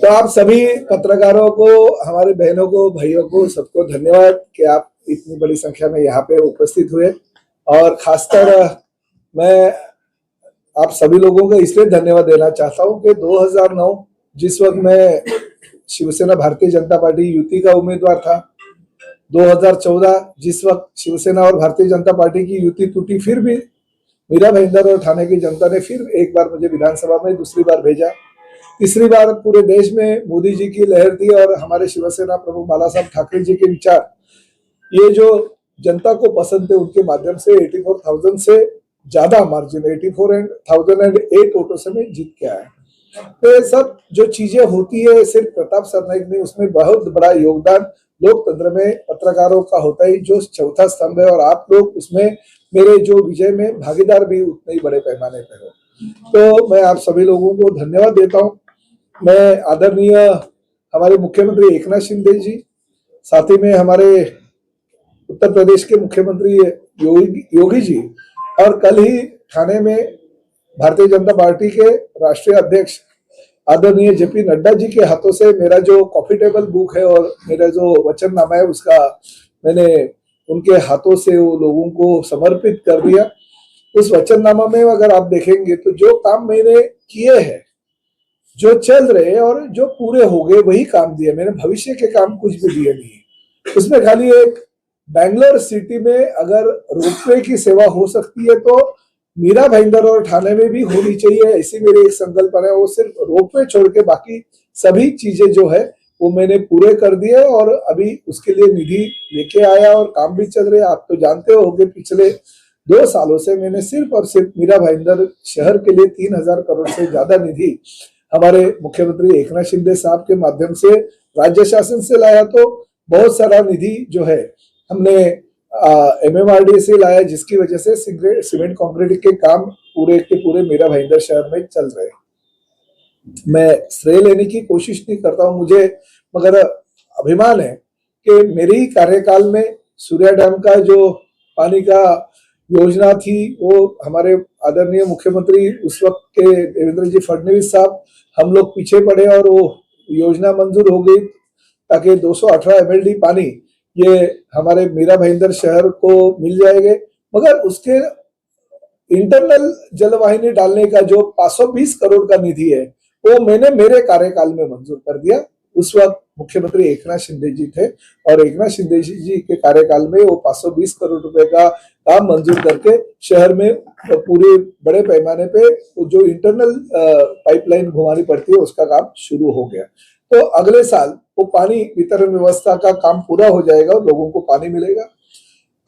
तो आप सभी पत्रकारों को, हमारे बहनों को, भाइयों को, सबको धन्यवाद कि आप इतनी बड़ी संख्या में यहाँ पे उपस्थित हुए। और खासकर मैं आप सभी लोगों को इसलिए धन्यवाद देना चाहता हूँ कि 2009 जिस वक्त मैं शिवसेना भारतीय जनता पार्टी युति का उम्मीदवार था, 2014 जिस वक्त शिवसेना और भारतीय जनता पार्टी की युति टूटी, फिर भी मीरा भाईंदर और ठाणे की जनता ने फिर एक बार मुझे विधानसभा में दूसरी बार भेजा। तीसरी बार पूरे देश में मोदी जी की लहर थी और हमारे शिवसेना प्रमुख बाला साहब ठाकरे जी के विचार, ये जो जनता को पसंद थे, उनके माध्यम से 84,000 से ज्यादा मार्जिन, 84,008 वोटों से मैं जीत के आया। तो ये सब जो चीजें होती है, सिर्फ प्रताप सरनाईक नहीं, उसमें बहुत बड़ा योगदान लोकतंत्र में पत्रकारों का होता है, जो चौथा स्तंभ है। और आप लोग उसमें मेरे जो विजय में भागीदार भी उतने ही बड़े पैमाने पर हो, तो मैं आप सभी लोगों को धन्यवाद देता हूँ। मैं आदरणीय हमारे मुख्यमंत्री एकनाथ शिंदे जी, साथ ही में हमारे उत्तर प्रदेश के मुख्यमंत्री योगी जी, और कल ही ठाणे में भारतीय जनता पार्टी के राष्ट्रीय अध्यक्ष आदरणीय जेपी नड्डा जी के हाथों से मेरा जो कॉफी टेबल बुक है और मेरा जो वचननामा है, उसका मैंने उनके हाथों से वो लोगों को समर्पित कर दिया। उस वचननामा में अगर आप देखेंगे तो जो काम मैंने किए हैं, जो चल रहे और जो पूरे हो गए, वही काम दिए मैंने। भविष्य के काम कुछ भी दिए नहीं। उसमें खाली एक बैंगलोर सिटी में अगर रोपवे की सेवा हो सकती है तो मीरा भाईंदर और ठाणे में भी होनी चाहिए, ऐसी मेरी एक संकल्पना है। वो सिर्फ रोपवे छोड़ के बाकी सभी चीजें जो है वो मैंने पूरे कर दिए और अभी उसके लिए निधि लेके आया और काम भी चल रहे हैं। आप तो जानते हो कि पिछले 2 सालों से मैंने सिर्फ और सिर्फ मीरा भाईंदर शहर के लिए 3,000 करोड़ से ज्यादा निधि हमारे मुख्यमंत्री एकनाथ शिंदे साहब के माध्यम से राज्य शासन से लाया। तो बहुत सारा निधि जो है हमने MMRDA से लाया, जिसकी वजह से सीमेंट कंक्रीट के काम पूरे के पूरे मीरा भाईंदर शहर में चल रहे हैं। मैं श्रेय लेने की कोशिश नहीं करता हूं, मुझे मगर अभिमान है कि मेरे ही कार्यकाल में सूर्या डैम का जो पानी का योजना थी, वो हमारे आदरणीय मुख्यमंत्री उस वक्त के देवेंद्र जी फडणवीस साहब, हम लोग पीछे पड़े और वो योजना मंजूर हो गई ताकि 218 MLD पानी ये हमारे मीरा भाईंदर शहर को मिल जाएंगे। मगर उसके इंटरनल जलवाहिनी डालने का जो 520 करोड़ का निधि है, वो मैंने मेरे कार्यकाल में मंजूर कर दिया। उस वक्त मुख्यमंत्री एकनाथ शिंदे जी थे और एकनाथ शिंदे जी के कार्यकाल में वो 520 करोड़ रुपए का काम मंजूर करके शहर में पूरे बड़े पैमाने पे जो इंटरनल पाइपलाइन घुमानी पड़ती है उसका काम शुरू हो गया। तो अगले साल वो पानी वितरण व्यवस्था का काम पूरा हो जाएगा और लोगों को पानी मिलेगा।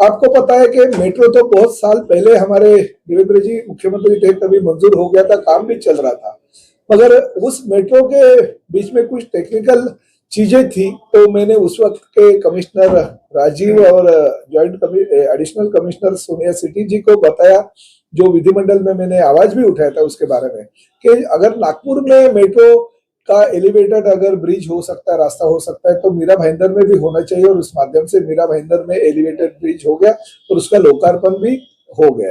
आपको पता है कि मेट्रो तो बहुत साल पहले हमारे देवेंद्र जी मुख्यमंत्री थे तभी मंजूर हो गया था, काम भी चल रहा था। मगर उस मेट्रो के बीच में कुछ टेक्निकल चीजें थी, तो मैंने उस वक्त के कमिश्नर राजीव और ज्वाइंट एडिशनल कमिश्नर सोनिया सिटी जी को बताया, जो विधिमंडल में मैंने आवाज भी उठाया था उसके बारे में, कि अगर नागपुर में मेट्रो का एलिवेटेड अगर ब्रिज हो सकता है, रास्ता हो सकता है, तो मीरा भाईंदर में भी होना चाहिए। और उस माध्यम से मीरा भाईंदर में एलिवेटेड ब्रिज हो गया और उसका लोकार्पण भी हो गया।